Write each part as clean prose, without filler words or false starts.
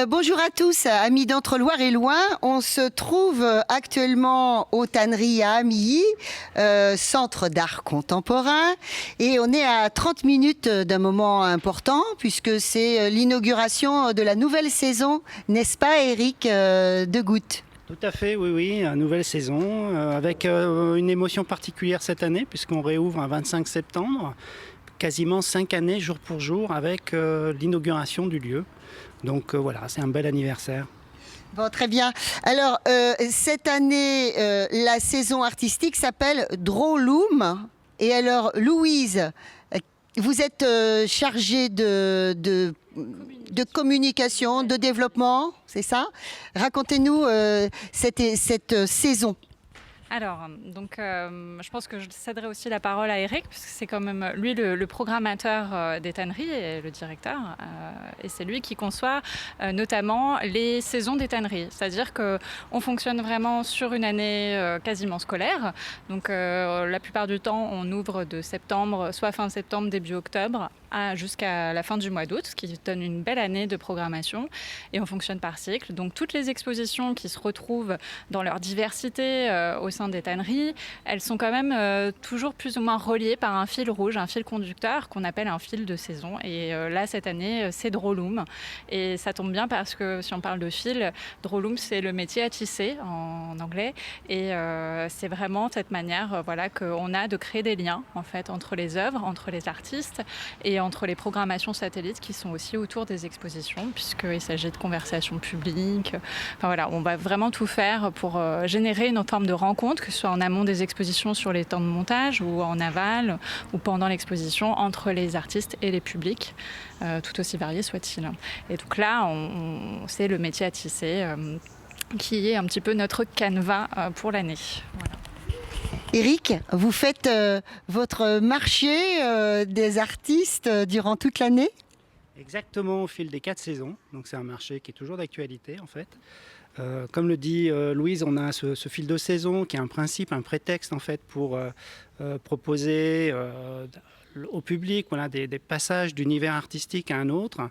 Bonjour à tous, amis d'Entre-Loire et Loing. On se trouve actuellement aux Tanneries à Amilly, centre d'art contemporain. Et on est à 30 minutes d'un moment important puisque c'est l'inauguration de la nouvelle saison, n'est-ce pas Eric de Goutte? Tout à fait, oui, oui, une nouvelle saison avec une émotion particulière cette année puisqu'on réouvre un 25 septembre, quasiment 5 années jour pour jour avec l'inauguration du lieu. Donc voilà, c'est un bel anniversaire. Bon, très bien. Alors, cette année, la saison artistique s'appelle Drôloum. Et alors, Louise, vous êtes chargée de communication, de développement, c'est ça? Racontez-nous cette saison. Alors, donc, je pense que je céderai aussi la parole à Eric, puisque c'est quand même lui le programmateur des tanneries et le directeur. Et c'est lui qui conçoit notamment les saisons des tanneries. C'est-à-dire qu'on fonctionne vraiment sur une année quasiment scolaire. Donc, la plupart du temps, on ouvre de septembre, soit fin septembre, début octobre, jusqu'à la fin du mois d'août, ce qui donne une belle année de programmation. Et on fonctionne par cycle. Donc, toutes les expositions qui se retrouvent dans leur diversité au sein des tanneries, elles sont quand même toujours plus ou moins reliées par un fil rouge, un fil conducteur qu'on appelle un fil de saison. Et là, cette année, c'est Drôloum. Et ça tombe bien parce que si on parle de fil, Drôloum, c'est le métier à tisser en anglais. Et c'est vraiment cette manière voilà, qu'on a de créer des liens en fait, entre les œuvres, entre les artistes et entre les programmations satellites qui sont aussi autour des expositions, puisqu'il s'agit de conversations publiques. Enfin voilà, on va vraiment tout faire pour générer une forme de rencontre, que ce soit en amont des expositions sur les temps de montage ou en aval ou pendant l'exposition entre les artistes et les publics, tout aussi variés soient-ils. Et donc là, c'est le métier à tisser qui est un petit peu notre canevas pour l'année. Voilà. Eric, vous faites votre marché des artistes durant toute l'année? Exactement au fil des 4 saisons. Donc c'est un marché qui est toujours d'actualité en fait. Comme le dit Louise, on a ce fil de saison qui est un principe, un prétexte en fait pour proposer au public voilà, des passages d'univers artistique à un autre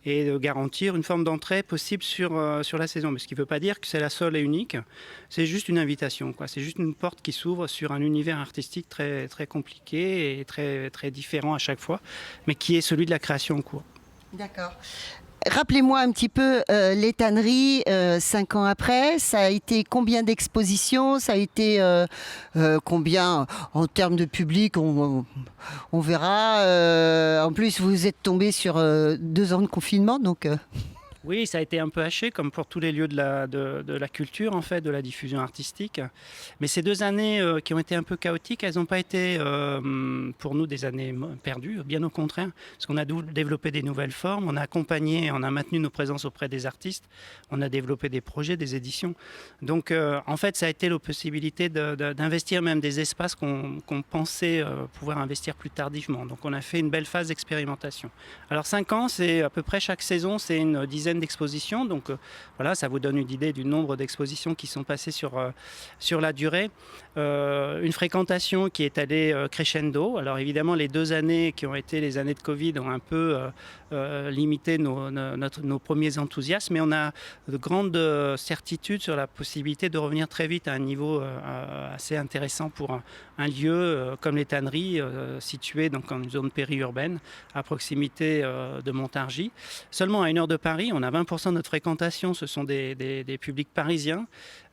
et de garantir une forme d'entrée possible sur la saison. Mais ce qui ne veut pas dire que c'est la seule et unique, c'est juste une invitation, quoi. C'est juste une porte qui s'ouvre sur un univers artistique très, très compliqué et très, très différent à chaque fois, mais qui est celui de la création en cours. D'accord. Rappelez-moi un petit peu les tanneries 5 ans après. Ça a été combien d'expositions? Ça a été combien en termes de public? On verra. En plus, vous êtes tombé sur 2 ans de confinement, donc. Oui, ça a été un peu haché, comme pour tous les lieux de la culture, en fait, de la diffusion artistique. Mais ces 2 années qui ont été un peu chaotiques, elles n'ont pas été pour nous des années perdues, bien au contraire, parce qu'on a développé des nouvelles formes, on a accompagné, on a maintenu nos présences auprès des artistes, on a développé des projets, des éditions. Donc, en fait, ça a été la possibilité d'investir même des espaces qu'on pensait pouvoir investir plus tardivement. Donc, on a fait une belle phase d'expérimentation. Alors, 5 ans, c'est à peu près chaque saison, c'est une dizaine d'expositions, donc voilà, ça vous donne une idée du nombre d'expositions qui sont passées sur la durée. Une fréquentation qui est allée crescendo. Alors évidemment, les 2 années qui ont été les années de Covid ont un peu limité nos premiers enthousiasmes, mais on a de grandes certitudes sur la possibilité de revenir très vite à un niveau assez intéressant pour un lieu comme les tanneries, situé donc dans une zone périurbaine, à proximité de Montargis. Seulement à 1 heure de Paris, on a 20% de notre fréquentation, ce sont des publics parisiens.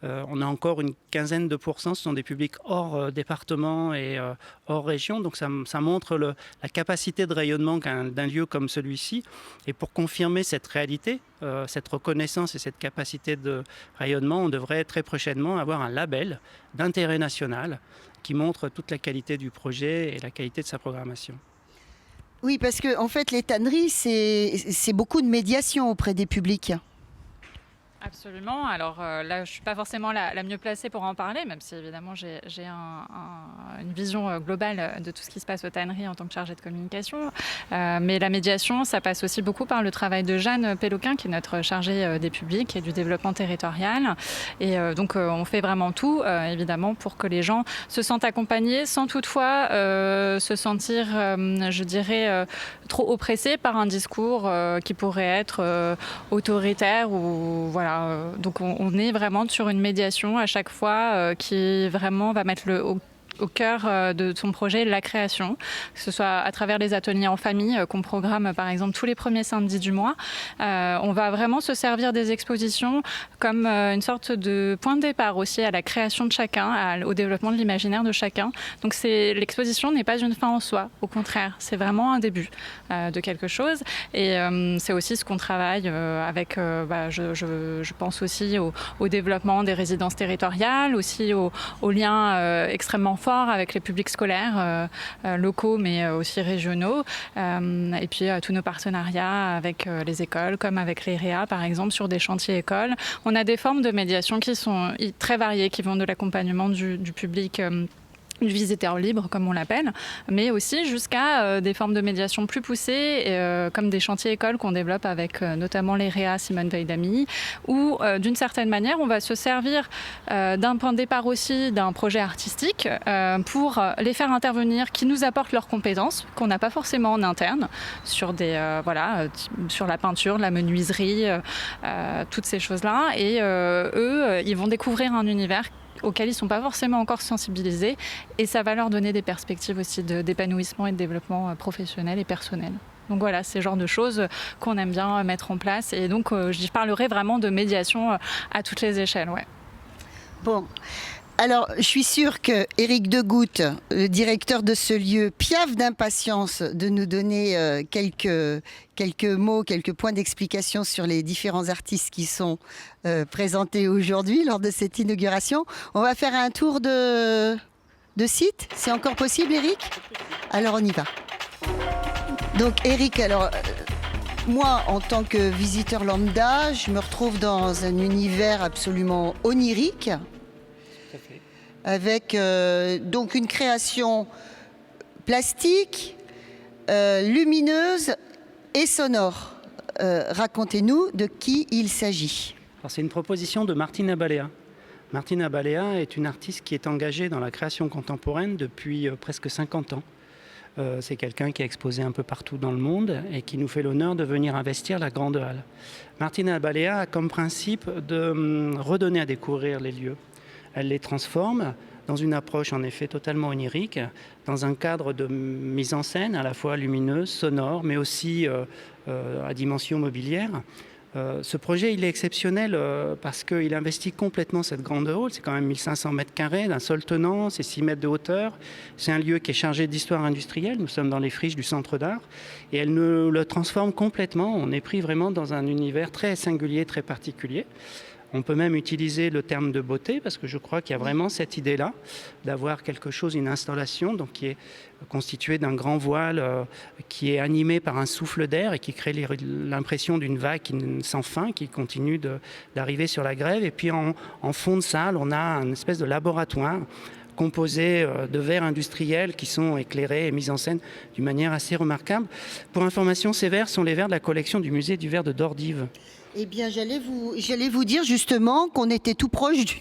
On a encore une quinzaine de pourcents, ce sont des publics hors département et hors région. Donc ça montre la capacité de rayonnement d'un lieu comme celui-ci. Et pour confirmer cette réalité, cette reconnaissance et cette capacité de rayonnement, on devrait très prochainement avoir un label d'intérêt national qui montre toute la qualité du projet et la qualité de sa programmation. Oui, parce que en fait, les tanneries, c'est beaucoup de médiation auprès des publics. Absolument. Alors là, je ne suis pas forcément la mieux placée pour en parler, même si évidemment j'ai une vision globale de tout ce qui se passe aux tanneries en tant que chargée de communication. Mais la médiation, ça passe aussi beaucoup par le travail de Jeanne Péloquin, qui est notre chargée des publics et du développement territorial. Et donc on fait vraiment tout, évidemment, pour que les gens se sentent accompagnés sans toutefois se sentir, je dirais, trop oppressés par un discours qui pourrait être autoritaire ou voilà. Donc on est vraiment sur une médiation à chaque fois qui vraiment va mettre au cœur de son projet la création, que ce soit à travers les ateliers en famille qu'on programme par exemple tous les premiers samedis du mois. On va vraiment se servir des expositions comme une sorte de point de départ aussi à la création de chacun, au développement de l'imaginaire de chacun. Donc l'exposition n'est pas une fin en soi, au contraire, c'est vraiment un début de quelque chose. Et c'est aussi ce qu'on travaille avec, je pense aussi au développement des résidences territoriales, aussi aux liens extrêmement forts avec les publics scolaires locaux mais aussi régionaux et puis tous nos partenariats avec les écoles comme avec les REA par exemple sur des chantiers écoles. On a des formes de médiation qui sont très variées, qui vont de l'accompagnement du public du visiteur libre, comme on l'appelle, mais aussi jusqu'à des formes de médiation plus poussées, comme des chantiers écoles qu'on développe avec notamment les REA Simone Veil d'Amy, où d'une certaine manière, on va se servir d'un point de départ aussi d'un projet artistique pour les faire intervenir, qui nous apportent leurs compétences, qu'on n'a pas forcément en interne, sur sur la peinture, la menuiserie, toutes ces choses-là. Et eux, ils vont découvrir un univers auxquels ils ne sont pas forcément encore sensibilisés et ça va leur donner des perspectives aussi d'épanouissement et de développement professionnel et personnel. Donc voilà, c'est le genre de choses qu'on aime bien mettre en place et donc je parlerai vraiment de médiation à toutes les échelles. Ouais. Bon. Alors, je suis sûre que Éric Degout, le directeur de ce lieu, piaffe d'impatience de nous donner quelques mots, quelques points d'explication sur les différents artistes qui sont présentés aujourd'hui lors de cette inauguration. On va faire un tour de site. C'est encore possible, Éric ? Alors, on y va. Donc, Éric, moi, en tant que visiteur lambda, je me retrouve dans un univers absolument onirique, avec donc une création plastique, lumineuse et sonore. Racontez-nous de qui il s'agit. Alors, c'est une proposition de Martina Balea. Martina Balea est une artiste qui est engagée dans la création contemporaine depuis presque 50 ans. C'est quelqu'un qui a exposé un peu partout dans le monde et qui nous fait l'honneur de venir investir la Grande Halle. Martina Balea a comme principe de redonner à découvrir les lieux. Elle les transforme dans une approche en effet totalement onirique, dans un cadre de mise en scène à la fois lumineuse, sonore, mais aussi à dimension mobilière. Ce projet, il est exceptionnel parce qu'il investit complètement cette grande hall. C'est quand même 1500 mètres carrés d'un seul tenant, c'est 6 mètres de hauteur. C'est un lieu qui est chargé d'histoire industrielle. Nous sommes dans les friches du Centre d'art. Et elle nous le transforme complètement. On est pris vraiment dans un univers très singulier, très particulier. On peut même utiliser le terme de beauté parce que je crois qu'il y a vraiment cette idée-là d'avoir quelque chose, une installation donc, qui est constituée d'un grand voile qui est animé par un souffle d'air et qui crée l'impression d'une vague sans fin qui continue d'arriver sur la grève. Et puis en fond de salle, on a une espèce de laboratoire composés de verres industriels qui sont éclairés et mis en scène d'une manière assez remarquable. Pour information, ces verres sont les verres de la collection du musée du verre de Dordives. Eh bien, j'allais vous dire justement qu'on était tout proche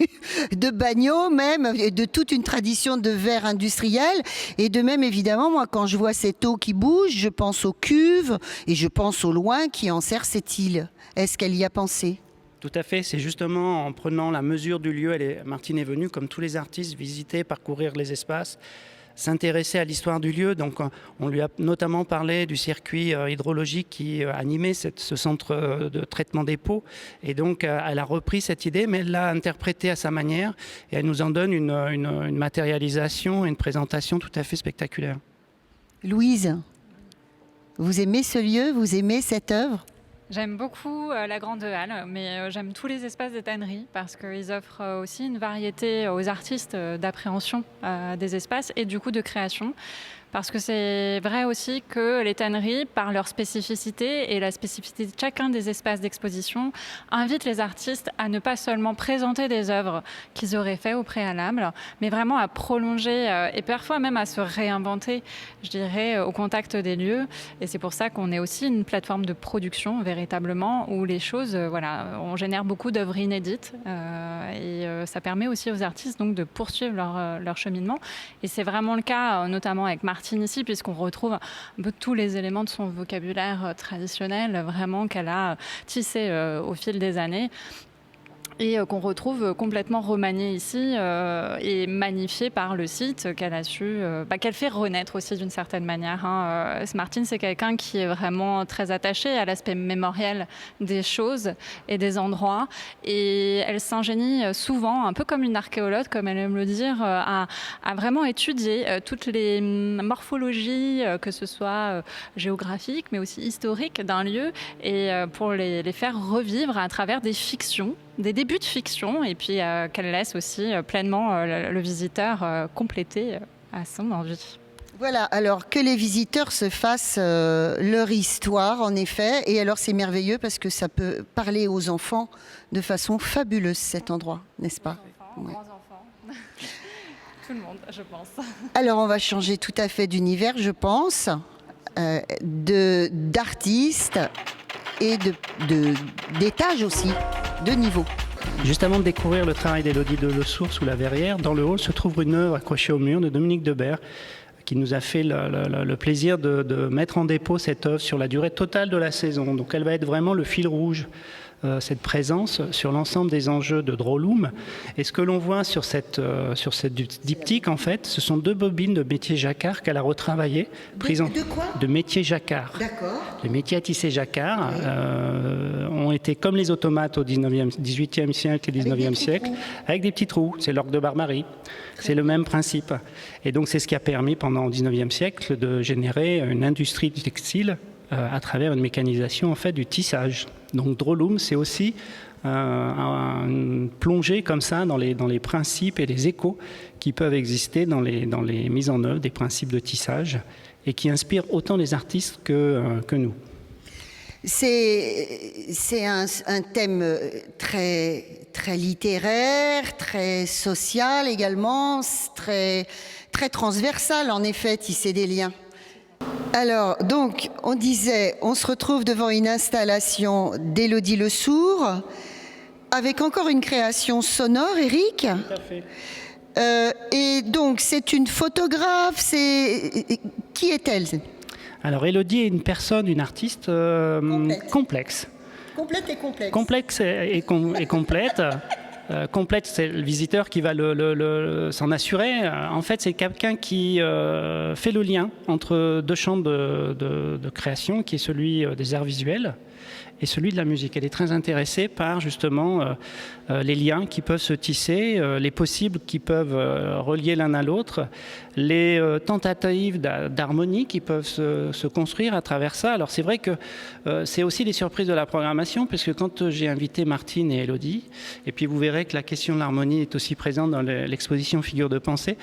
de Bagneux même, et de toute une tradition de verre industriel. Et de même, évidemment, moi, quand je vois cette eau qui bouge, je pense aux cuves et je pense au loin qui enserre cette île. Est-ce qu'elle y a pensé ? Tout à fait, c'est justement en prenant la mesure du lieu, Martine est venue, comme tous les artistes, visiter, parcourir les espaces, s'intéresser à l'histoire du lieu. Donc on lui a notamment parlé du circuit hydrologique qui animait ce centre de traitement des pots. Et donc elle a repris cette idée, mais elle l'a interprétée à sa manière. Et elle nous en donne une matérialisation, une présentation tout à fait spectaculaire. Louise, vous aimez ce lieu, vous aimez cette œuvre ? J'aime beaucoup la Grande Halle, mais j'aime tous les espaces des tanneries parce qu'ils offrent aussi une variété aux artistes d'appréhension des espaces et du coup de création. parce que c'est vrai aussi que les tanneries, par leur spécificité et la spécificité de chacun des espaces d'exposition, invitent les artistes à ne pas seulement présenter des œuvres qu'ils auraient fait au préalable, mais vraiment à prolonger et parfois même à se réinventer, je dirais, au contact des lieux. Et c'est pour ça qu'on est aussi une plateforme de production véritablement où les choses, voilà, on génère beaucoup d'œuvres inédites et ça permet aussi aux artistes donc de poursuivre leur cheminement. Et c'est vraiment le cas, notamment avec Martine ici, puisqu'on retrouve un peu tous les éléments de son vocabulaire traditionnel, vraiment qu'elle a tissé au fil des années. Et qu'on retrouve complètement remanié ici et magnifié par le site qu'elle a su, qu'elle fait renaître aussi d'une certaine manière. Martine, c'est quelqu'un qui est vraiment très attaché à l'aspect mémoriel des choses et des endroits. Et elle s'ingénie souvent, un peu comme une archéologue, comme elle aime le dire, à vraiment étudier toutes les morphologies, que ce soit géographiques, mais aussi historiques d'un lieu, et pour les faire revivre à travers des fictions, des débuts de fiction, et puis qu'elle laisse aussi pleinement le visiteur compléter à son envie. Voilà, alors que les visiteurs se fassent leur histoire, en effet, et alors c'est merveilleux parce que ça peut parler aux enfants de façon fabuleuse, cet endroit, n'est-ce pas? Grands enfants. Tout le monde, je pense. Alors on va changer tout à fait d'univers, je pense, d'artistes et d'étages aussi, de niveau. Juste avant de découvrir le travail d'Élodie de Lesourd sous la Verrière, dans le hall se trouve une œuvre accrochée au mur de Dominique Debert, qui nous a fait le plaisir de mettre en dépôt cette œuvre sur la durée totale de la saison. Donc elle va être vraiment le fil rouge, cette présence sur l'ensemble des enjeux de Drôloum. Et ce que l'on voit sur cette diptyque, en fait, ce sont 2 bobines de métier jacquard qu'elle a retravaillées. De quoi ? De métier jacquard. D'accord. Les métiers à tisser jacquard ont été comme les automates au 18e siècle et 19e siècle, avec des petits trous. C'est l'orgue de Barbarie. C'est le même principe. Et donc c'est ce qui a permis pendant le 19e siècle de générer une industrie du textile à travers une mécanisation en fait du tissage. Donc Drôloum, c'est aussi une plongée comme ça dans les principes et les échos qui peuvent exister dans les mises en œuvre des principes de tissage et qui inspirent autant les artistes que nous. C'est un thème très, très littéraire, très social également, très, très transversal en effet, tisser des liens. Alors, donc, on disait, on se retrouve devant une installation d'Élodie Lesourd, avec encore une création sonore, Éric. Tout à fait. Et donc, c'est une photographe, qui est-elle ? Alors, Élodie est une personne, une artiste complexe. Complète et complexe. Complexe et complète. Complète, c'est le visiteur qui va s'en assurer. En fait, c'est quelqu'un qui fait le lien entre 2 champs de création, qui est celui des arts visuels et celui de la musique. Elle est très intéressée par justement les liens qui peuvent se tisser, les possibles qui peuvent relier l'un à l'autre, les tentatives d'harmonie qui peuvent se construire à travers ça. Alors c'est vrai que c'est aussi les surprises de la programmation, puisque quand j'ai invité Martine et Élodie, et puis vous verrez que la question de l'harmonie est aussi présente dans l'exposition Figures de pensée,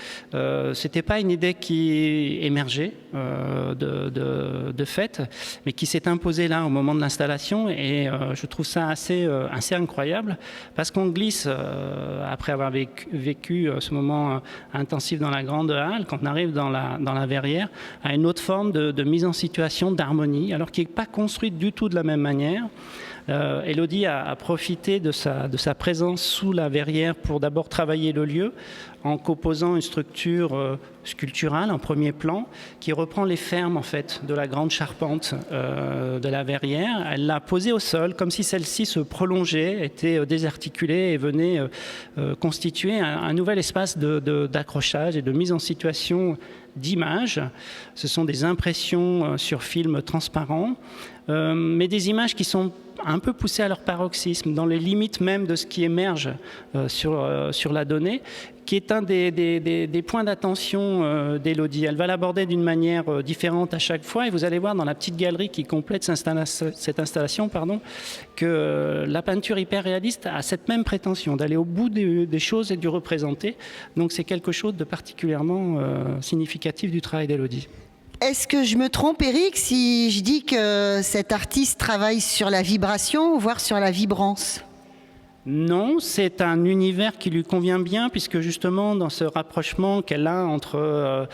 c'était pas une idée qui émergeait de fait, mais qui s'est imposée là au moment de l'installation, et je trouve ça assez incroyable, parce qu'on glisse, après avoir vécu ce moment intensif dans la grande halle, quand on arrive dans la verrière, à une autre forme de mise en situation, d'harmonie, alors qui n'est pas construite du tout de la même manière. Élodie a profité de sa présence sous la verrière pour d'abord travailler le lieu en composant une structure sculpturale en premier plan qui reprend les fermes en fait de la grande charpente de la verrière. Elle l'a posée au sol comme si celle-ci se prolongeait, était désarticulée et venait constituer un nouvel espace d'accrochage et de mise en situation d'images. Ce sont des impressions sur film transparent, mais des images qui sont un peu poussés à leur paroxysme, dans les limites même de ce qui émerge sur la donnée, qui est un des points d'attention d'Élodie. Elle va l'aborder d'une manière différente à chaque fois, et vous allez voir dans la petite galerie qui complète cette installation, que la peinture hyper réaliste a cette même prétention d'aller au bout des choses et du représenter. Donc c'est quelque chose de particulièrement significatif du travail d'Élodie. Est-ce que je me trompe, Eric, si je dis que cet artiste travaille sur la vibration, voire sur la vibrance ? Non, c'est un univers qui lui convient bien, puisque justement dans ce rapprochement qu'elle a entre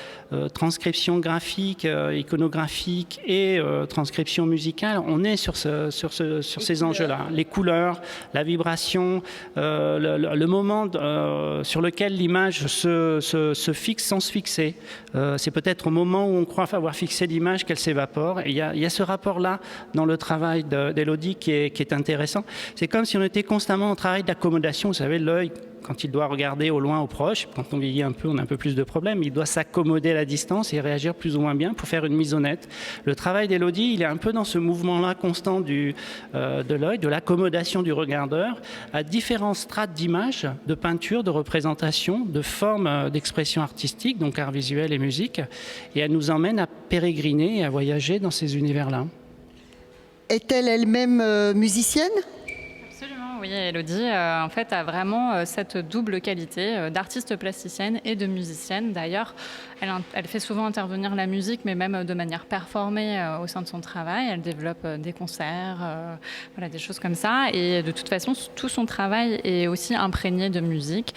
transcription graphique, iconographique et transcription musicale, on est sur ces enjeux-là. Les couleurs, la vibration, le moment sur lequel l'image se fixe sans se fixer. C'est peut-être au moment où on croit avoir fixé l'image qu'elle s'évapore. Et il y a ce rapport-là dans le travail d'Élodie qui est intéressant. C'est comme si on était constamment en travail d'accommodation. Vous savez, l'œil, quand il doit regarder au loin, au proche, quand on vieillit un peu, on a un peu plus de problèmes, il doit s'accommoder à la distance et réagir plus ou moins bien pour faire une mise au net. Le travail d'Élodie, il est un peu dans ce mouvement-là constant de l'œil, de l'accommodation du regardeur, à différents strates d'images, de peinture, de représentation, de formes d'expression artistique, donc art visuel et musique, et elle nous emmène à pérégriner et à voyager dans ces univers-là. Est-elle elle-même musicienne ? Oui, Élodie, en fait, a vraiment cette double qualité d'artiste plasticienne et de musicienne. D'ailleurs, elle fait souvent intervenir la musique, mais même de manière performée au sein de son travail. Elle développe des concerts, voilà, des choses comme ça. Et de toute façon, tout son travail est aussi imprégné de musique.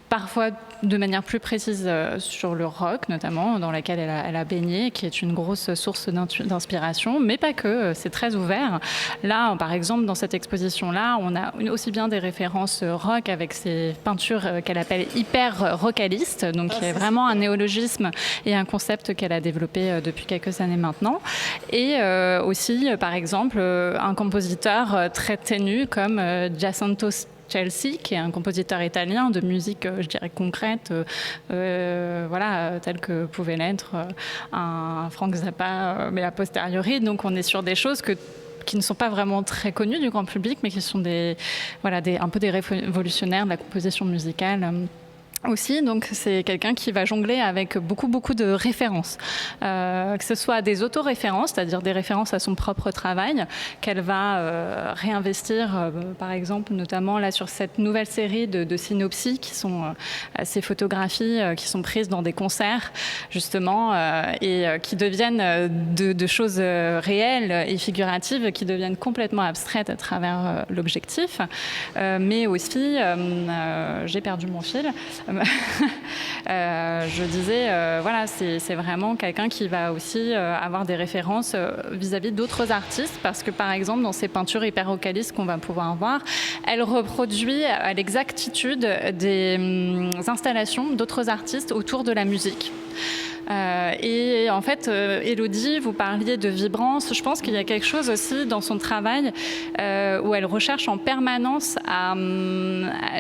Parfois de manière plus précise sur le rock, notamment, dans laquelle elle a baigné, qui est une grosse source d'inspiration, mais pas que, c'est très ouvert. Là, par exemple, dans cette exposition-là, on a aussi bien des références rock avec ses peintures qu'elle appelle hyper rockalistes, donc qui est vraiment un néologisme et un concept qu'elle a développé depuis quelques années maintenant. Et aussi, par exemple, un compositeur très ténu comme Giacinto Scelsi, qui est un compositeur italien de musique, je dirais, concrète, voilà, tel que pouvait l'être un Frank Zappa, mais a posteriori. Donc on est sur des choses qui ne sont pas vraiment très connues du grand public, mais qui sont un peu des révolutionnaires de la composition musicale. Aussi, donc c'est quelqu'un qui va jongler avec beaucoup de références, que ce soit des autoréférences, c'est-à-dire des références à son propre travail, qu'elle va réinvestir, par exemple, notamment là sur cette nouvelle série de synopsis qui sont ces photographies qui sont prises dans des concerts, justement, et qui deviennent de choses réelles et figuratives, qui deviennent complètement abstraites à travers l'objectif, mais aussi, j'ai perdu mon fil. Je disais, voilà, c'est vraiment quelqu'un qui va aussi avoir des références vis-à-vis d'autres artistes, parce que par exemple dans ces peintures hyper localistes qu'on va pouvoir voir, elle reproduit à l'exactitude des installations d'autres artistes autour de la musique. Et en fait, Élodie, vous parliez de vibrance. Je pense qu'il y a quelque chose aussi dans son travail où elle recherche en permanence à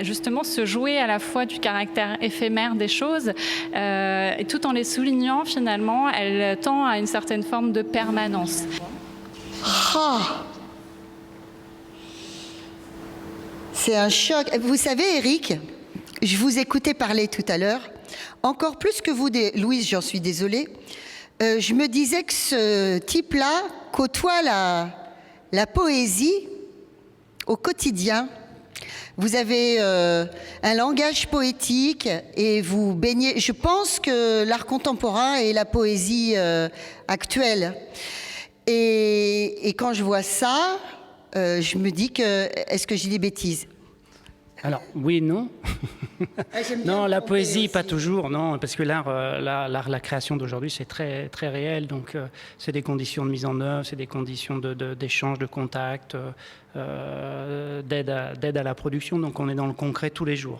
justement se jouer à la fois du caractère éphémère des choses et tout en les soulignant finalement, elle tend à une certaine forme de permanence. Oh, c'est un choc. Vous savez, Eric, je vous écoutais parler tout à l'heure. Encore plus que vous, Louise, j'en suis désolée, je me disais que ce type-là côtoie la poésie au quotidien. Vous avez un langage poétique et vous baignez. Je pense que l'art contemporain est la poésie actuelle. Et quand je vois ça, je me dis que, est-ce que je dis des bêtises ? Alors, oui, non. Non, la poésie, pas toujours, non, parce que la création d'aujourd'hui, c'est très, très réel. Donc, c'est des conditions de mise en œuvre, c'est des conditions d'échange, de contact, d'aide à la production. Donc, on est dans le concret tous les jours.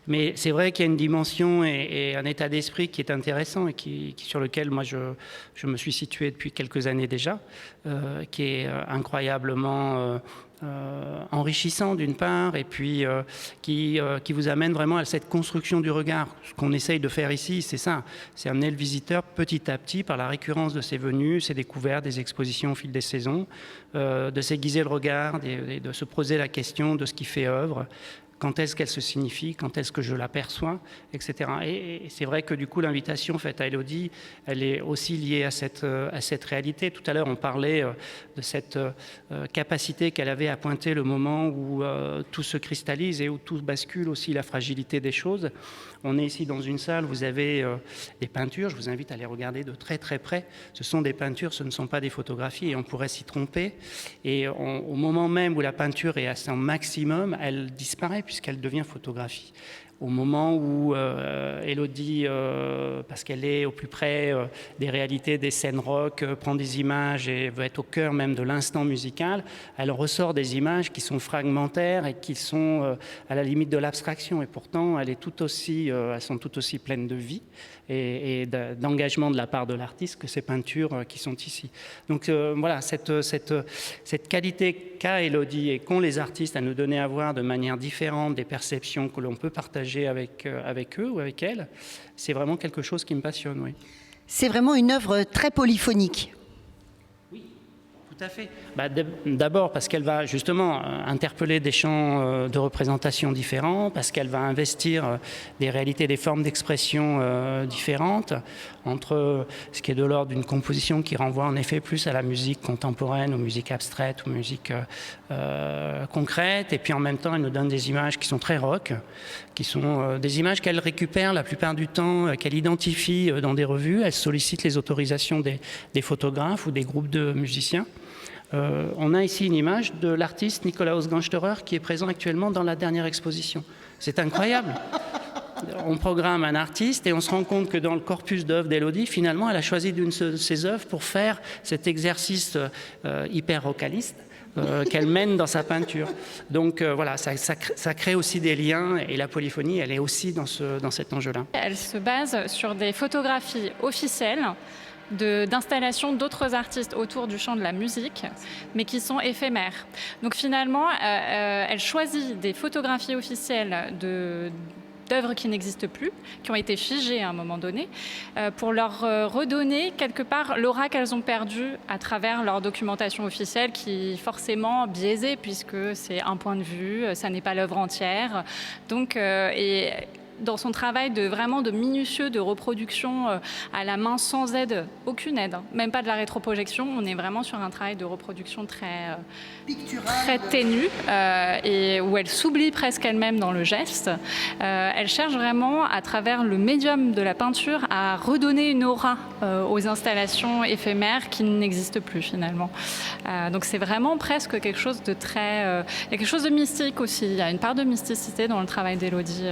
Mais c'est vrai qu'il y a une dimension et un état d'esprit qui est intéressant et sur lequel moi je me suis situé depuis quelques années déjà, qui est incroyablement enrichissant d'une part, et puis qui vous amène vraiment à cette construction du regard. Ce qu'on essaye de faire ici, c'est ça, c'est amener le visiteur petit à petit par la récurrence de ses venues, ses découvertes, des expositions au fil des saisons, de s'aiguiser le regard, de se poser la question de ce qui fait œuvre. Quand est-ce qu'elle se signifie, quand est-ce que je l'aperçois, etc. Et c'est vrai que du coup, l'invitation faite à Élodie, elle est aussi liée à cette réalité. Tout à l'heure, on parlait de cette capacité qu'elle avait à pointer le moment où tout se cristallise et où tout bascule, aussi la fragilité des choses. On est ici dans une salle, vous avez des peintures, je vous invite à les regarder de très très près. Ce sont des peintures, ce ne sont pas des photographies et on pourrait s'y tromper. Et au moment même où la peinture est à son maximum, elle disparaît puisqu'elle devient photographie. Au moment où Élodie, parce qu'elle est au plus près des réalités des scènes rock, prend des images et veut être au cœur même de l'instant musical, elle ressort des images qui sont fragmentaires et qui sont à la limite de l'abstraction. Et pourtant, elles sont tout aussi pleines de vie et d'engagement de la part de l'artiste que ces peintures qui sont ici. Donc voilà, cette qualité qu'a Élodie et qu'ont les artistes à nous donner à voir de manière différente des perceptions que l'on peut partager avec eux ou avec elles, c'est vraiment quelque chose qui me passionne, oui. C'est vraiment une œuvre très polyphonique. Oui, tout à fait. D'abord parce qu'elle va justement interpeller des champs de représentation différents, parce qu'elle va investir des réalités, des formes d'expression différentes, entre ce qui est de l'ordre d'une composition qui renvoie en effet plus à la musique contemporaine, aux musiques abstraites, aux musiques concrètes, et puis en même temps elle nous donne des images qui sont très rock, qui sont des images qu'elle récupère la plupart du temps, qu'elle identifie dans des revues. Elle sollicite les autorisations des photographes ou des groupes de musiciens. On a ici une image de l'artiste Nikolaus Gansterer qui est présent actuellement dans la dernière exposition. C'est incroyable. On programme un artiste et on se rend compte que dans le corpus d'œuvres d'Élodie, finalement, elle a choisi d'une de ses œuvres pour faire cet exercice hyper vocaliste qu'elle mène dans sa peinture. Donc voilà, ça crée aussi des liens et la polyphonie, elle est aussi dans cet enjeu-là. Elle se base sur des photographies officielles d'installations d'autres artistes autour du champ de la musique, mais qui sont éphémères. Donc finalement, elle choisit des photographies officielles d'œuvres qui n'existent plus, qui ont été figées à un moment donné, pour leur redonner quelque part l'aura qu'elles ont perdue à travers leur documentation officielle, qui est forcément biaisée, puisque c'est un point de vue, ça n'est pas l'œuvre entière. Donc, dans son travail de minutieux de reproduction à la main, sans aide, aucune aide, même pas de la rétroprojection, on est vraiment sur un travail de reproduction très ténu et où elle s'oublie presque elle-même dans le geste. Elle cherche vraiment, à travers le médium de la peinture, à redonner une aura aux installations éphémères qui n'existent plus finalement. Donc c'est vraiment presque quelque chose de très... il y a quelque chose de mystique aussi, il y a une part de mysticité dans le travail d'Élodie.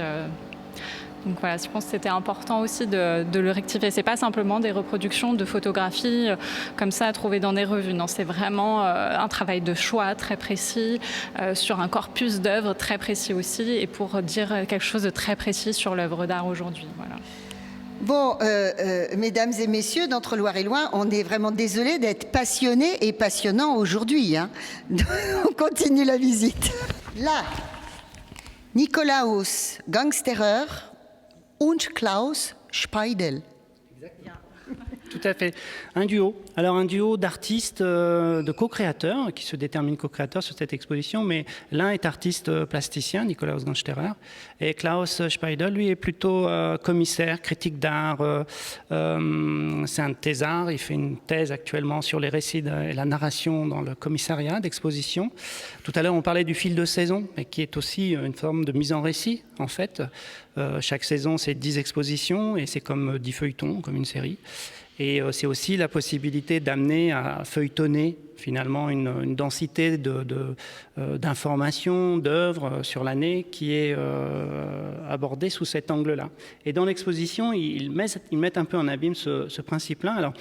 Donc voilà, je pense que c'était important aussi de le rectifier. C'est pas simplement des reproductions de photographies comme ça à trouver dans des revues. Non, c'est vraiment un travail de choix très précis sur un corpus d'œuvres très précis aussi, et pour dire quelque chose de très précis sur l'œuvre d'art aujourd'hui. Voilà. Bon, mesdames et messieurs, d'Entre-Loire et Loing, on est vraiment désolé d'être passionnés et passionnants aujourd'hui. Hein. On continue la visite. Là, Nikolaus Gansterer und Klaus Speidel. Tout à fait. Un duo. Alors un duo d'artistes, de co-créateurs, qui se déterminent co-créateurs sur cette exposition, mais l'un est artiste plasticien, Nikolaus Gansterer, et Klaus Speidel, lui, est plutôt commissaire, critique d'art. C'est un thésard, il fait une thèse actuellement sur les récits et la narration dans le commissariat d'exposition. Tout à l'heure, on parlait du fil de saison, mais qui est aussi une forme de mise en récit, en fait. Chaque saison, c'est 10 expositions, et c'est comme 10 feuilletons, comme une série. Et c'est aussi la possibilité d'amener à feuilletonner finalement une densité d'informations, d'œuvres sur l'année qui est abordée sous cet angle-là. Et dans l'exposition, ils mettent un peu en abîme ce principe-là. Alors,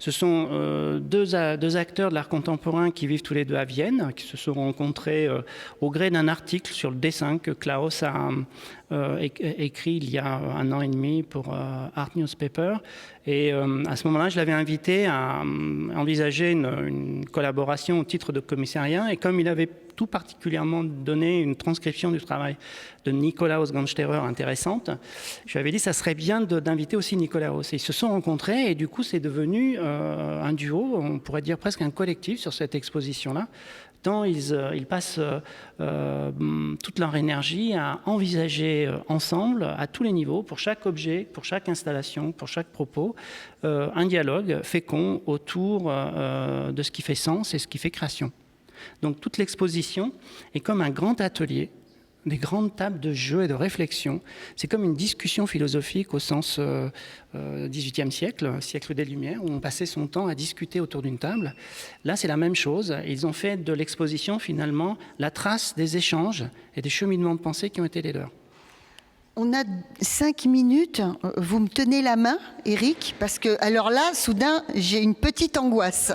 ce sont deux acteurs de l'art contemporain qui vivent tous les deux à Vienne, qui se sont rencontrés au gré d'un article sur le dessin que Klaus a écrit il y a 1 an et demi pour Art Newspaper. Et à ce moment-là, je l'avais invité à envisager une collaboration au titre de commissariat. Et comme il avait tout particulièrement donné une transcription du travail de Nikolaus Gansterer intéressante. Je lui avais dit ça serait bien d'inviter aussi Nikolaus. Et ils se sont rencontrés et du coup c'est devenu un duo, on pourrait dire presque un collectif sur cette exposition-là, tant ils passent toute leur énergie à envisager ensemble, à tous les niveaux, pour chaque objet, pour chaque installation, pour chaque propos, un dialogue fécond autour de ce qui fait sens et ce qui fait création. Donc toute l'exposition est comme un grand atelier, des grandes tables de jeu et de réflexion. C'est comme une discussion philosophique au sens XVIIIe siècle, siècle des Lumières, où on passait son temps à discuter autour d'une table. Là, c'est la même chose. Ils ont fait de l'exposition, finalement, la trace des échanges et des cheminements de pensée qui ont été les leurs. On a 5 minutes. Vous me tenez la main, Éric, parce que, alors là, soudain, j'ai une petite angoisse.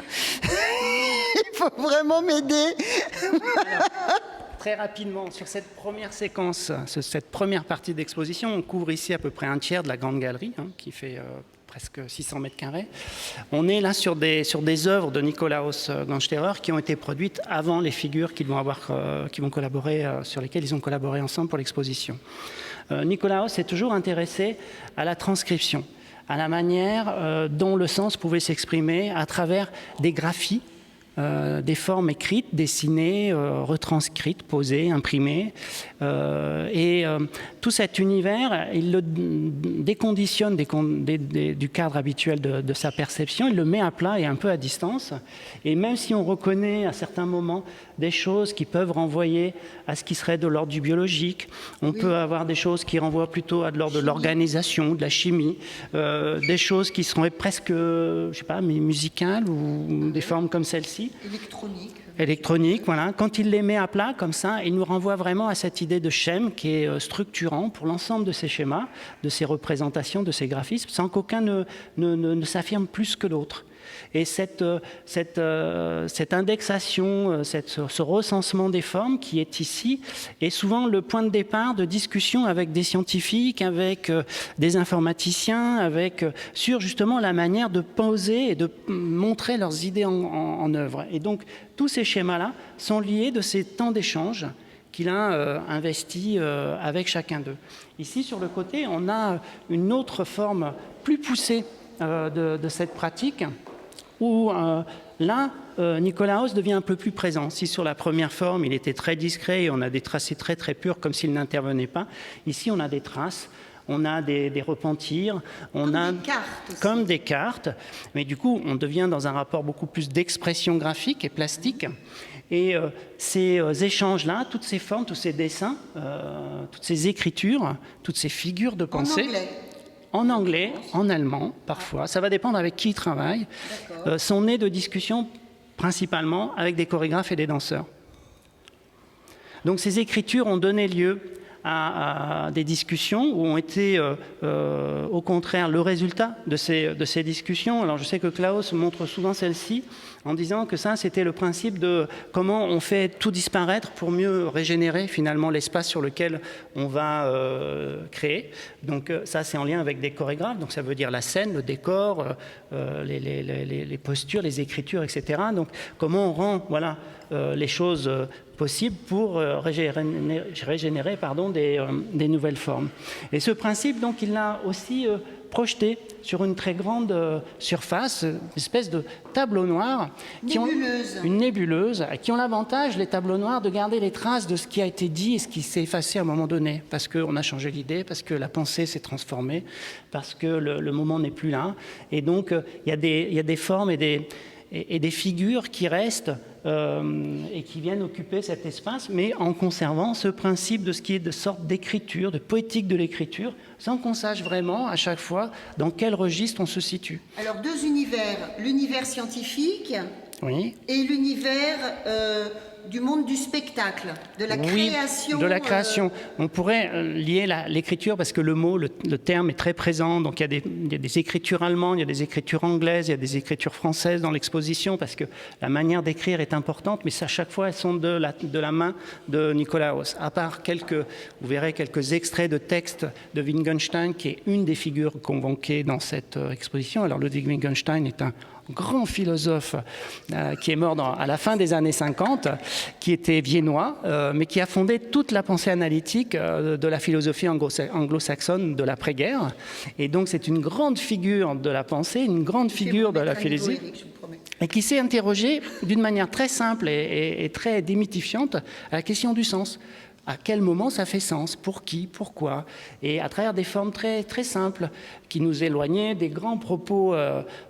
Il faut vraiment m'aider. Très rapidement, sur cette première séquence, cette première partie d'exposition, on couvre ici à peu près un tiers de la grande galerie, qui fait presque 600 mètres carrés. On est là sur des œuvres de Nikolaus Gansterer qui ont été produites avant les figures qui vont collaborer, sur lesquelles ils ont collaboré ensemble pour l'exposition. Nikolaus s'est toujours intéressé à la transcription, à la manière dont le sens pouvait s'exprimer à travers des graphies, des formes écrites, dessinées, retranscrites, posées, imprimées. Tout cet univers, il le déconditionne du cadre habituel de sa perception, il le met à plat et un peu à distance. Et même si on reconnaît à certains moments des choses qui peuvent renvoyer à ce qui serait de l'ordre du biologique, on peut avoir des choses qui renvoient plutôt à de l'ordre de l'organisation, de la chimie, des choses qui seraient presque, je sais pas, musicales ou des formes comme celle-ci. Électronique, voilà. Quand il les met à plat comme ça, il nous renvoie vraiment à cette idée de schème qui est structurant pour l'ensemble de ces schémas, de ces représentations, de ces graphismes, sans qu'aucun ne s'affirme plus que l'autre. Et cette indexation, ce recensement des formes qui est ici, est souvent le point de départ de discussion avec des scientifiques, avec des informaticiens, sur justement la manière de poser et de montrer leurs idées en œuvre. Et donc, tous ces schémas-là sont liés de ces temps d'échange qu'il a investi avec chacun d'eux. Ici, sur le côté, on a une autre forme plus poussée de cette pratique, où là, Nikolaus devient un peu plus présent. Si sur la première forme, il était très discret et on a des tracés très très purs comme s'il n'intervenait pas, ici on a des traces, on a des repentirs, comme des cartes, mais du coup on devient dans un rapport beaucoup plus d'expression graphique et plastique. Et ces échanges-là, toutes ces formes, tous ces dessins, toutes ces écritures, toutes ces figures de pensée... En anglais, en allemand, parfois, ça va dépendre avec qui il travaille, sont nés de discussions principalement avec des chorégraphes et des danseurs. Donc ces écritures ont donné lieu à des discussions où ont été au contraire le résultat de ces discussions. Alors je sais que Klaus montre souvent celle-ci en disant que ça c'était le principe de comment on fait tout disparaître pour mieux régénérer finalement l'espace sur lequel on va créer. Donc ça c'est en lien avec des chorégraphes, donc ça veut dire la scène, le décor, les postures, les écritures, etc. Donc comment on rend les choses possibles pour régénérer des nouvelles formes. Et ce principe, donc, il l'a aussi projeté sur une très grande surface, une espèce de tableau noir. Une nébuleuse, qui ont l'avantage, les tableaux noirs, de garder les traces de ce qui a été dit et ce qui s'est effacé à un moment donné, parce qu'on a changé l'idée, parce que la pensée s'est transformée, parce que le moment n'est plus là. Et donc, il y a des formes et des figures qui restent et qui viennent occuper cet espace, mais en conservant ce principe de ce qui est de sorte d'écriture, de poétique de l'écriture, sans qu'on sache vraiment à chaque fois dans quel registre on se situe. Alors deux univers, l'univers scientifique et l'univers du monde du spectacle, de la création. Oui, de la création. On pourrait lier l'écriture parce que le terme est très présent. Donc il y a des écritures allemandes, il y a des écritures anglaises, il y a des écritures françaises dans l'exposition parce que la manière d'écrire est importante, mais à chaque fois elles sont de la main de Nikolaus. À part vous verrez quelques extraits de textes de Wittgenstein qui est une des figures convoquées dans cette exposition. Alors Ludwig Wittgenstein est un grand philosophe qui est mort à la fin des années 50, qui était viennois, mais qui a fondé toute la pensée analytique de la philosophie anglo-saxonne de l'après-guerre. Et donc c'est une grande figure de la pensée, une grande figure de la philosophie, et qui s'est interrogé d'une manière très simple et très démythifiante à la question du sens. À quel moment ça fait sens? Pour qui? Pourquoi? Et à travers des formes très, très simples qui nous éloignaient des grands propos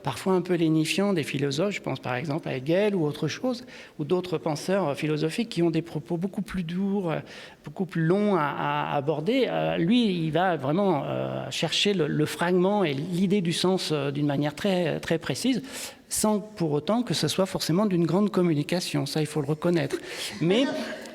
parfois un peu lénifiants des philosophes. Je pense par exemple à Hegel ou autre chose, ou d'autres penseurs philosophiques qui ont des propos beaucoup plus durs, beaucoup plus longs à aborder. Lui, il va vraiment chercher le fragment et l'idée du sens d'une manière très, très précise, sans pour autant que ce soit forcément d'une grande communication, ça il faut le reconnaître. Mais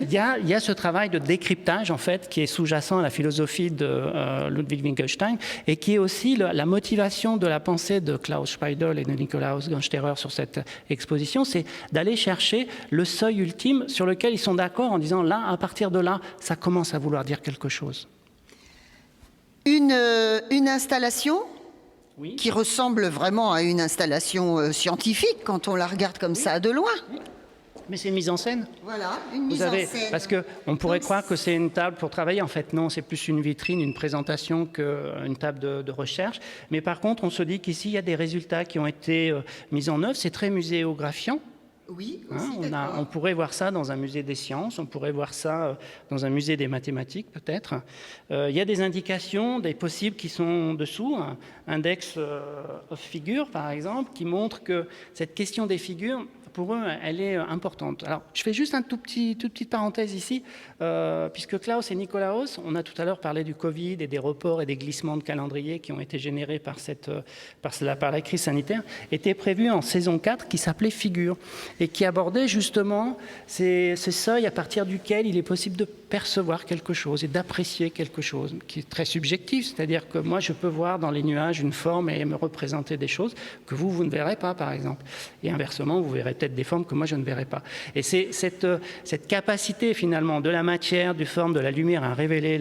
il y a ce travail de décryptage en fait qui est sous-jacent à la philosophie de Ludwig Wittgenstein et qui est aussi la motivation de la pensée de Klaus Speidel et de Nikolaus Gansterer sur cette exposition, c'est d'aller chercher le seuil ultime sur lequel ils sont d'accord en disant là, à partir de là, ça commence à vouloir dire quelque chose. Une installation oui. Qui ressemble vraiment à une installation scientifique quand on la regarde comme ça de loin. Mais c'est une mise en scène. Voilà, une mise en scène. Parce qu'on pourrait croire que c'est une table pour travailler. En fait, non, c'est plus une vitrine, une présentation qu'une table de recherche. Mais par contre, on se dit qu'ici, il y a des résultats qui ont été mis en œuvre. C'est très muséographiant. Oui, aussi, on pourrait voir ça dans un musée des sciences, on pourrait voir ça dans un musée des mathématiques peut-être. Il y a des indications, des possibles qui sont dessous, un index of figures par exemple, qui montre que cette question des figures, pour eux, elle est importante. Alors, je fais juste une toute petite parenthèse ici, puisque Klaus et Nikolaus, on a tout à l'heure parlé du Covid et des reports et des glissements de calendrier qui ont été générés par la crise sanitaire, étaient prévus en saison 4 qui s'appelait Figures et qui abordait justement ces seuils à partir duquel il est possible de percevoir quelque chose et d'apprécier quelque chose qui est très subjectif, c'est-à-dire que moi je peux voir dans les nuages une forme et me représenter des choses que vous ne verrez pas par exemple. Et inversement, vous verrez peut-être des formes que moi je ne verrai pas. Et c'est cette capacité finalement de la matière, du forme, de la lumière à révéler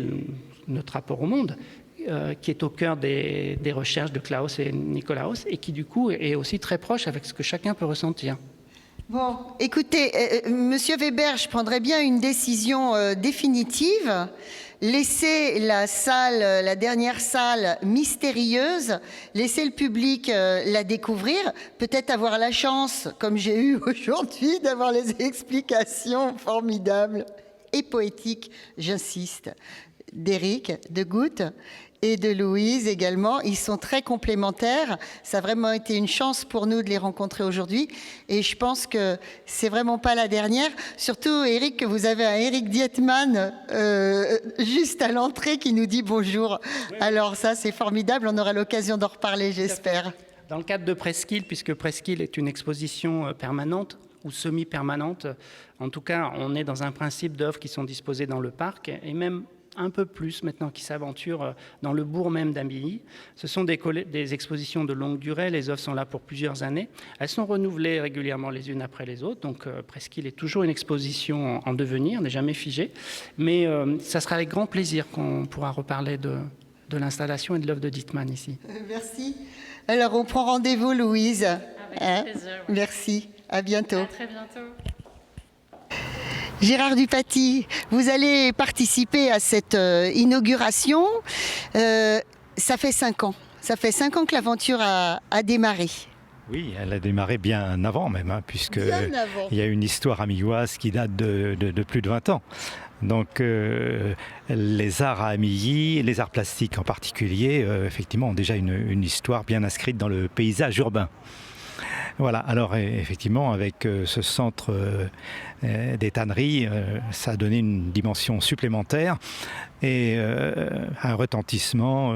notre rapport au monde qui est au cœur des recherches de Klaus et Nikolaus et qui du coup est aussi très proche avec ce que chacun peut ressentir. Bon, écoutez, Monsieur Weber, je prendrais bien une décision définitive. Laissez la salle, la dernière salle mystérieuse, laissez le public la découvrir, peut-être avoir la chance, comme j'ai eu aujourd'hui, d'avoir les explications formidables et poétiques, j'insiste, d'Éric, de Goutte et de Louise également. Ils sont très complémentaires. Ça a vraiment été une chance pour nous de les rencontrer aujourd'hui. Et je pense que c'est vraiment pas la dernière. Surtout, Éric, que vous avez un Éric Dietmann juste à l'entrée qui nous dit bonjour. Oui. Alors ça, c'est formidable. On aura l'occasion d'en reparler, j'espère. Dans le cadre de Presqu'île, puisque Presqu'île est une exposition permanente ou semi-permanente, en tout cas, on est dans un principe d'œuvres qui sont disposées dans le parc et même un peu plus maintenant qui s'aventurent dans le bourg même d'Amilly. Ce sont des expositions de longue durée, les œuvres sont là pour plusieurs années. Elles sont renouvelées régulièrement les unes après les autres, donc Presqu'île est toujours une exposition en devenir, n'est jamais figée, mais ça sera avec grand plaisir qu'on pourra reparler de l'installation et de l'œuvre de Dietmann ici. Merci. Alors on prend rendez-vous, Louise. Avec plaisir. Ouais. Merci, à bientôt. À très bientôt. Gérard Dupaty, vous allez participer à cette inauguration. Ça fait 5 ans. Ça fait 5 ans que l'aventure a démarré. Oui, elle a démarré bien avant même, puisqu'il y a une histoire amilloise qui date de plus de 20 ans. Donc les arts à Amilly, les arts plastiques en particulier, effectivement, ont déjà une histoire bien inscrite dans le paysage urbain. Voilà, alors effectivement, avec ce centre des tanneries, ça a donné une dimension supplémentaire et un retentissement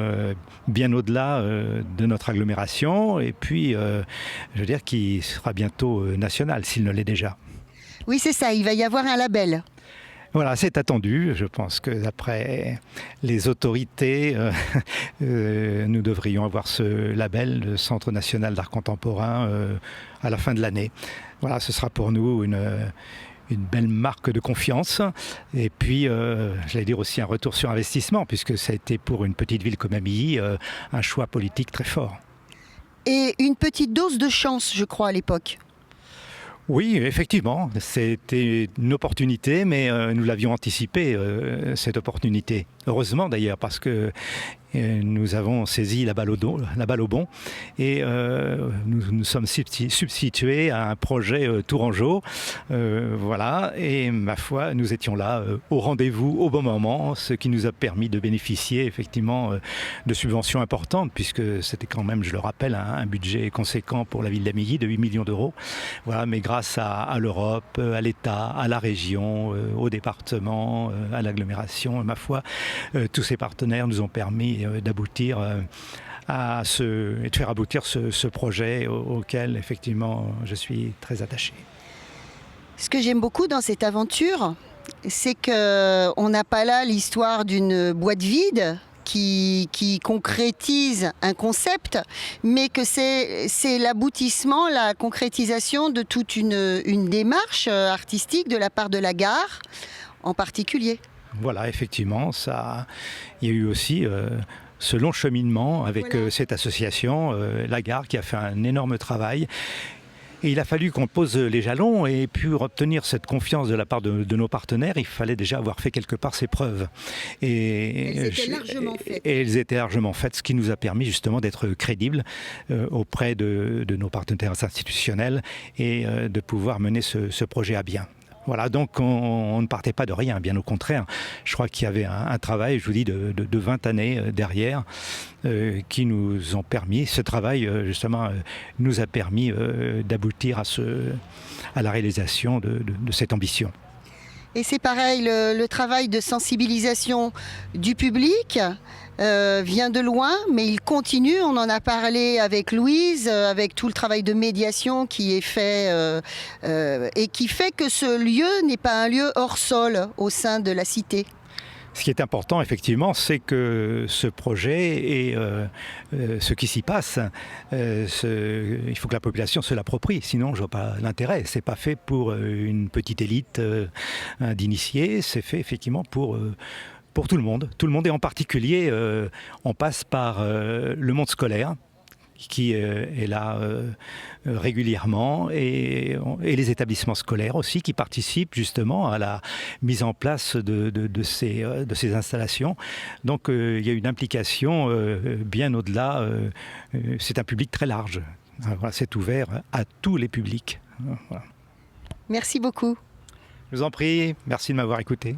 bien au-delà de notre agglomération et puis, je veux dire, qui sera bientôt national, s'il ne l'est déjà. Oui, c'est ça, il va y avoir un label. Voilà, c'est attendu. Je pense que d'après les autorités, nous devrions avoir ce label, le Centre national d'art contemporain, à la fin de l'année. Voilà, ce sera pour nous une belle marque de confiance. Et puis, j'allais dire aussi un retour sur investissement, puisque ça a été pour une petite ville comme Amilly un choix politique très fort. Et une petite dose de chance, je crois, à l'époque. Oui, effectivement, c'était une opportunité, mais nous l'avions anticipé, cette opportunité. Heureusement d'ailleurs, parce que nous avons saisi la balle au bond et nous nous sommes substitués à un projet tourangeau. Voilà, et ma foi, nous étions là au rendez-vous, au bon moment, ce qui nous a permis de bénéficier effectivement de subventions importantes, puisque c'était quand même, je le rappelle, un budget conséquent pour la ville d'Amilly de 8 millions d'euros. Voilà, mais grâce à l'Europe, à l'État, à la région, au département, à l'agglomération, ma foi, tous ces partenaires nous ont permis d'aboutir et de faire aboutir ce projet auquel effectivement je suis très attaché. Ce que j'aime beaucoup dans cette aventure, c'est qu'on n'a pas là l'histoire d'une boîte vide qui concrétise un concept, mais que c'est l'aboutissement, la concrétisation de toute une démarche artistique de la part de la gare en particulier. Voilà, effectivement, il y a eu aussi ce long cheminement avec cette association, la gare, qui a fait un énorme travail. Et il a fallu qu'on pose les jalons, et pour obtenir cette confiance de la part de nos partenaires, il fallait déjà avoir fait quelque part ses preuves. Et elles étaient largement faites, ce qui nous a permis justement d'être crédibles auprès de nos partenaires institutionnels et de pouvoir mener ce projet à bien. Voilà, donc on ne partait pas de rien, bien au contraire. Je crois qu'il y avait un travail, je vous dis, de 20 années derrière qui nous ont permis, ce travail justement nous a permis d'aboutir à la réalisation de cette ambition. Et c'est pareil, le travail de sensibilisation du public vient de loin, mais il continue. On en a parlé avec Louise, avec tout le travail de médiation qui est fait et qui fait que ce lieu n'est pas un lieu hors sol au sein de la cité. Ce qui est important, effectivement, c'est que ce projet et ce qui s'y passe, il faut que la population se l'approprie. Sinon, je ne vois pas l'intérêt. Ce n'est pas fait pour une petite élite d'initiés. C'est fait, effectivement, pour tout le monde. Tout le monde, et en particulier, on passe par le monde scolaire, qui est là régulièrement, et les établissements scolaires aussi, qui participent justement à la mise en place de ces installations. Donc il y a une implication bien au-delà. C'est un public très large. Voilà, c'est ouvert à tous les publics. Voilà. Merci beaucoup. Je vous en prie, merci de m'avoir écouté.